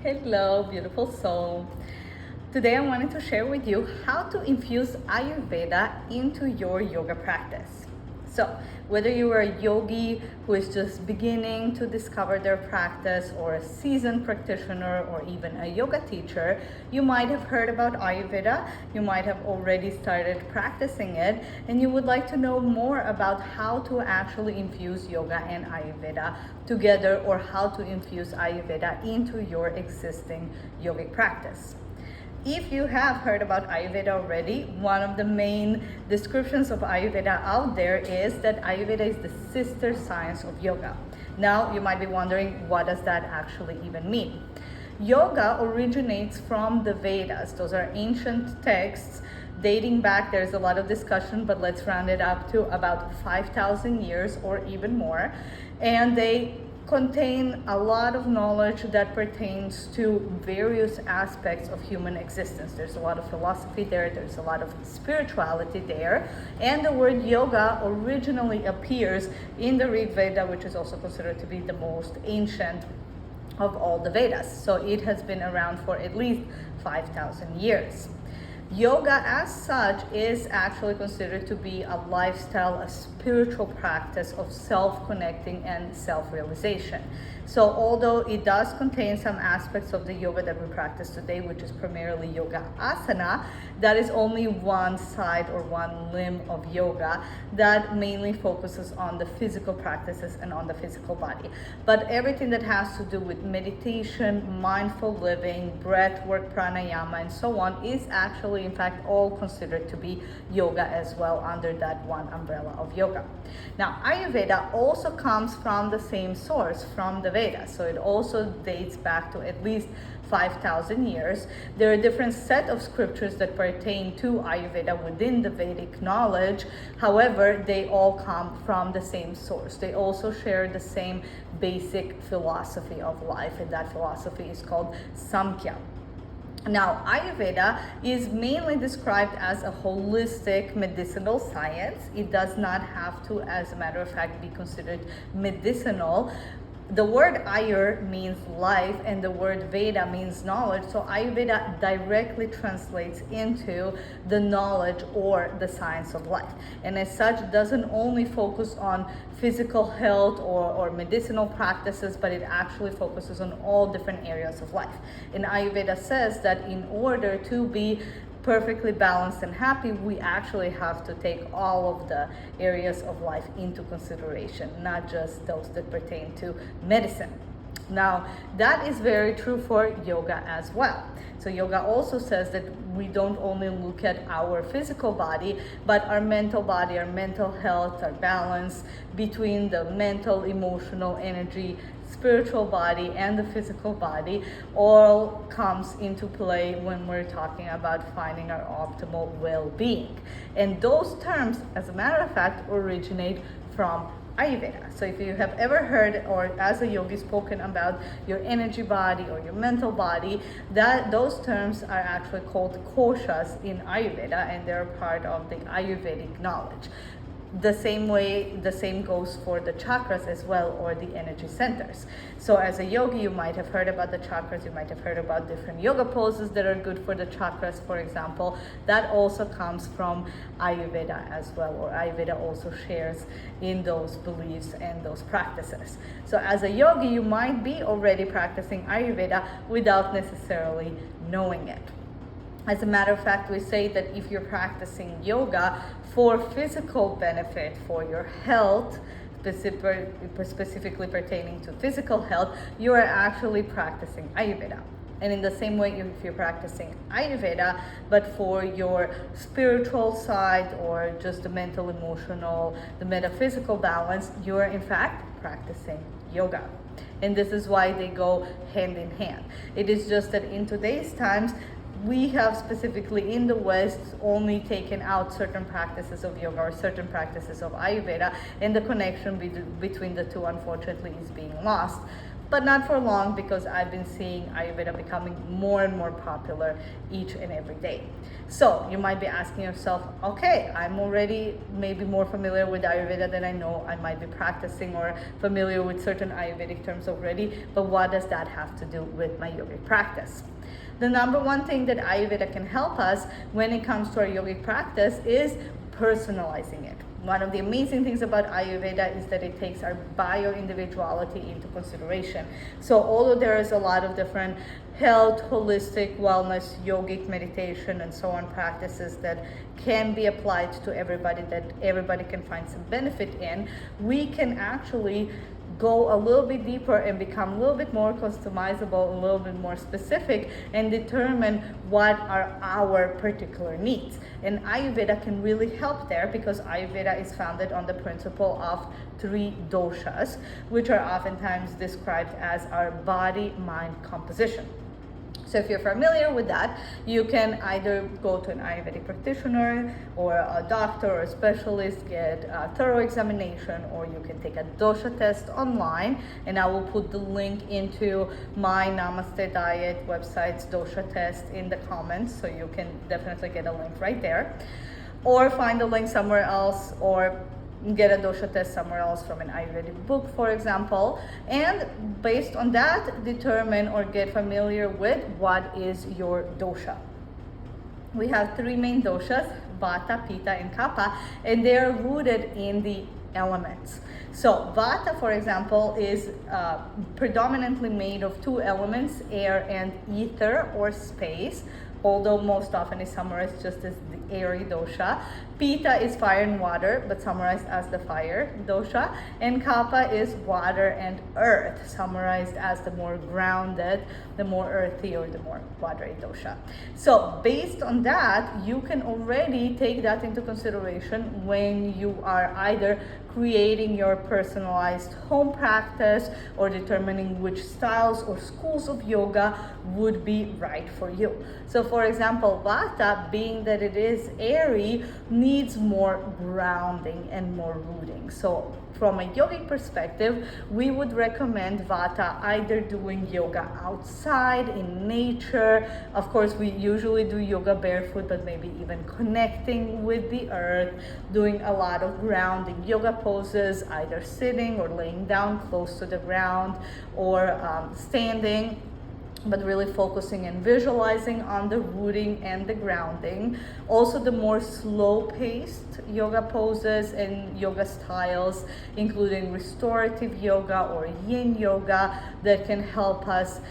Hello, beautiful soul. Today I wanted to share with you how to infuse Ayurveda into your yoga practice. So, whether you are a yogi who is just beginning to discover their practice, or a seasoned practitioner, or even a yoga teacher, you might have heard about Ayurveda, you might have already started practicing it, and you would like to know more about how to actually infuse yoga and Ayurveda together, or how to infuse Ayurveda into your existing yogic practice. If you have heard about Ayurveda already, one of the main descriptions of Ayurveda out there is that Ayurveda is the sister science of yoga. Now, you might be wondering, what does that actually even mean? Yoga originates from the Vedas. Those are ancient texts dating back, there's a lot of discussion, but let's round it up to about 5,000 years or even more. And they contain a lot of knowledge that pertains to various aspects of human existence. There's a lot of philosophy there, there's a lot of spirituality there, and the word yoga originally appears in the Rig Veda, which is also considered to be the most ancient of all the Vedas. So it has been around for at least 5,000 years. Yoga as such is actually considered to be a lifestyle, a spiritual practice of self-connecting and self-realization. So although it does contain some aspects of the yoga that we practice today, which is primarily yoga asana, that is only one side or one limb of yoga that mainly focuses on the physical practices and on the physical body. But everything that has to do with meditation, mindful living, breath work, pranayama, and so on is actually in fact all considered to be yoga as well under that one umbrella of yoga. Now, Ayurveda also comes from the same source, from the Vedas, so it also dates back to at least 5,000 years. There are a different set of scriptures that pertain to Ayurveda within the Vedic knowledge. However, they all come from the same source. They also share the same basic philosophy of life, and that philosophy is called Samkhya. Now, Ayurveda is mainly described as a holistic medicinal science. It does not have to, as a matter of fact, be considered medicinal. The word Ayur means life, and the word Veda means knowledge. So Ayurveda directly translates into the knowledge or the science of life. And as such, doesn't only focus on physical health or medicinal practices, but it actually focuses on all different areas of life. And Ayurveda says that in order to be perfectly balanced and happy, we actually have to take all of the areas of life into consideration, not just those that pertain to medicine. Now, that is very true for yoga as well. So yoga also says that we don't only look at our physical body, but our mental body, our mental health, our balance between the mental, emotional, energy, spiritual body and the physical body all comes into play when we're talking about finding our optimal well-being. And those terms, as a matter of fact, originate from Ayurveda. So if you have ever heard or as a yogi spoken about your energy body or your mental body, that those terms are actually called koshas in Ayurveda, and they're part of the Ayurvedic knowledge. The same goes for the chakras as well, or the energy centers. So as a yogi, you might have heard about the chakras, you might have heard about different yoga poses that are good for the chakras, for example. That also comes from Ayurveda as well, or Ayurveda also shares in those beliefs and those practices. So as a yogi, you might be already practicing Ayurveda without necessarily knowing it. As a matter of fact, we say that if you're practicing yoga for physical benefit, for your health, specifically pertaining to physical health, you are actually practicing Ayurveda. And in the same way, if you're practicing Ayurveda, but for your spiritual side or just the mental, emotional, the metaphysical balance, you are in fact practicing yoga. And this is why they go hand in hand. It is just that in today's times, we have specifically in the West only taken out certain practices of yoga or certain practices of Ayurveda, and the connection between the two unfortunately is being lost. but not for long, because I've been seeing Ayurveda becoming more and more popular each and every day. So you might be asking yourself, okay, I'm already maybe more familiar with Ayurveda than I know. I might be practicing or familiar with certain Ayurvedic terms already, but what does that have to do with my yogic practice? The number one thing that Ayurveda can help us when it comes to our yogic practice is personalizing it. One of the amazing things about Ayurveda is that it takes our bio-individuality into consideration. So although there is a lot of different health, holistic, wellness, yogic meditation, and so on practices that can be applied to everybody, that everybody can find some benefit in, we can actually go a little bit deeper and become a little bit more customizable, a little bit more specific, and determine what are our particular needs. And Ayurveda can really help there, because Ayurveda is founded on the principle of 3 doshas, which are oftentimes described as our body-mind composition. So if you're familiar with that, you can either go to an Ayurvedic practitioner or a doctor or a specialist, get a thorough examination, or you can take a dosha test online, and I will put the link into my Namaste Diet website's dosha test in the comments, so you can definitely get a link right there, or find the link somewhere else, or get a dosha test somewhere else from an Ayurvedic book, for example, and based on that, determine or get familiar with what is your dosha. We have 3 main doshas, Vata, Pitta, and Kapha, and they are rooted in the elements. So Vata, for example, is predominantly made of 2 elements, air and ether or space, although most often is summarized just as the airy dosha. Pitta is fire and water, but summarized as the fire dosha. And Kapha is water and earth, summarized as the more grounded, the more earthy, or the more watery dosha. So based on that, you can already take that into consideration when you are either creating your personalized home practice or determining which styles or schools of yoga would be right for you. So for example, Vata, being that it is airy, needs more grounding and more rooting. So from a yogic perspective, we would recommend Vata either doing yoga outside in nature. Of course, we usually do yoga barefoot, but maybe even connecting with the earth, doing a lot of grounding yoga poses, either sitting or laying down close to the ground, or standing, but really focusing and visualizing on the rooting and the grounding. Also, the more slow-paced yoga poses and yoga styles, including restorative yoga or yin yoga, that can help us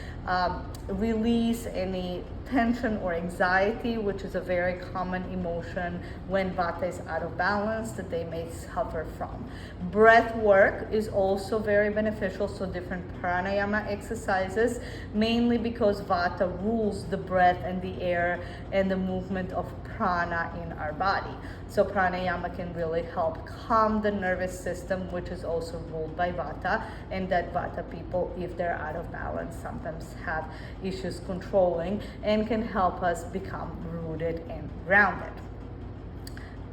release any tension or anxiety, which is a very common emotion when Vata is out of balance that they may suffer from. Breath work is also very beneficial, so different pranayama exercises, mainly because Vata rules the breath and the air and the movement of prana in our body. So pranayama can really help calm the nervous system, which is also ruled by Vata, and that Vata people, if they're out of balance, sometimes have issues controlling, and can help us become rooted and grounded.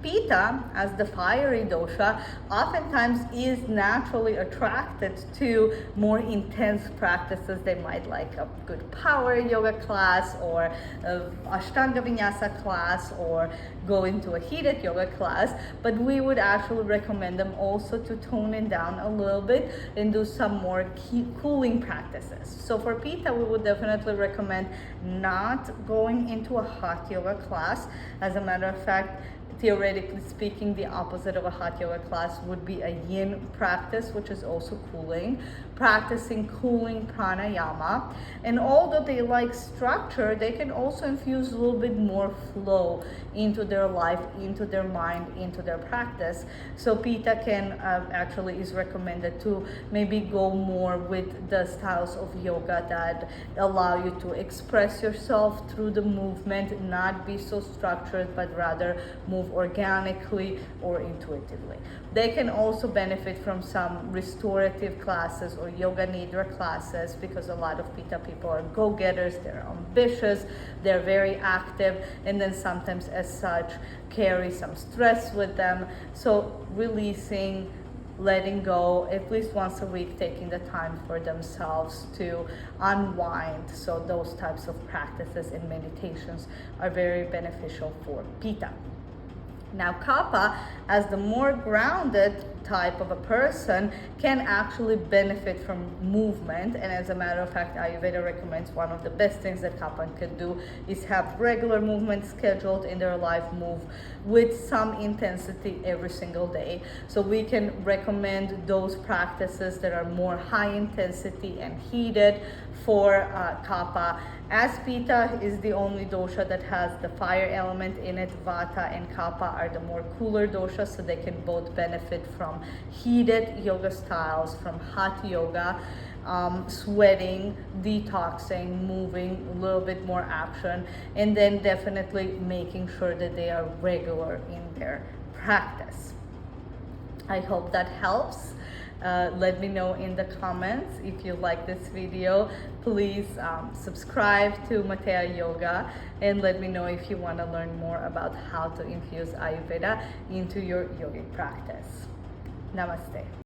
Pitta, as the fiery dosha, oftentimes is naturally attracted to more intense practices. They might like a good power yoga class, or Ashtanga Vinyasa class, or go into a heated yoga class, but we would actually recommend them also to tone it down a little bit and do some more cooling practices. So for Pitta, we would definitely recommend not going into a hot yoga class. As a matter of fact, theoretically speaking, the opposite of a hot yoga class would be a yin practice, which is also cooling, practicing cooling pranayama. And although they like structure, they can also infuse a little bit more flow into their life, into their mind, into their practice. So Pitta can actually is recommended to maybe go more with the styles of yoga that allow you to express yourself through the movement, not be so structured, but rather move organically or intuitively. They can also benefit from some restorative classes or yoga nidra classes, because a lot of Pitta people are go-getters, they're ambitious, they're very active, and then sometimes as such carry some stress with them. So releasing letting go at least once a week, taking the time for themselves to unwind. So those types of practices and meditations are very beneficial for Pitta. Now, Kapha, as the more grounded type of a person, can actually benefit from movement. And as a matter of fact, Ayurveda recommends one of the best things that Kapha can do is have regular movement scheduled in their life, move with some intensity every single day. So we can recommend those practices that are more high intensity and heated for Kapha. As Pitta is the only dosha that has the fire element in it, Vata and Kapha are the more cooler doshas, so they can both benefit from heated yoga styles, from hot yoga, sweating, detoxing, moving, a little bit more action, and then definitely making sure that they are regular in their practice. I hope that helps. Let me know in the comments if you like this video. Please subscribe to Matea Yoga, and let me know if you want to learn more about how to infuse Ayurveda into your yogic practice. Namaste.